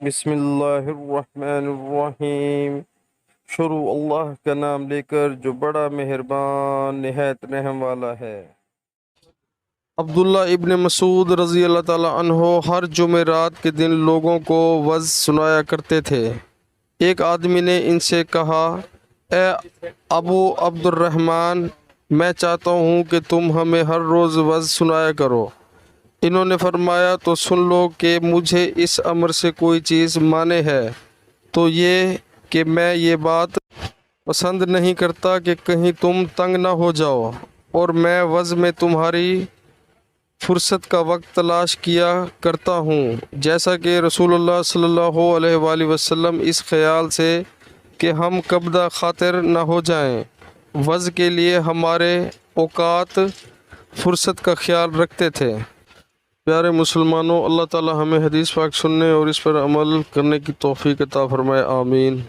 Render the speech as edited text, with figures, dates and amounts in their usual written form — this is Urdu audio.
بسم اللہ الرحمن الرحیم۔ شروع اللہ کا نام لے کر جو بڑا مہربان نہایت رحم والا ہے۔ عبداللہ ابن مسعود رضی اللہ تعالیٰ عنہ ہر جمعرات کے دن لوگوں کو وعظ سنایا کرتے تھے۔ ایک آدمی نے ان سے کہا، اے ابو عبد الرحمن، میں چاہتا ہوں کہ تم ہمیں ہر روز وعظ سنایا کرو۔ انہوں نے فرمایا، تو سن لو کہ مجھے اس امر سے کوئی چیز مانع ہے، تو یہ کہ میں یہ بات پسند نہیں کرتا کہ کہیں تم تنگ نہ ہو جاؤ، اور میں وعظ میں تمہاری فرصت کا وقت تلاش کیا کرتا ہوں، جیسا کہ رسول اللہ صلی اللہ علیہ وآلہ وسلم اس خیال سے کہ ہم کبدہ خاطر نہ ہو جائیں، وعظ کے لیے ہمارے اوقات فرصت کا خیال رکھتے تھے۔ پیارے مسلمانوں، اللہ تعالی ہمیں حدیث پاک سننے اور اس پر عمل کرنے کی توفیق عطا فرمائے، آمین۔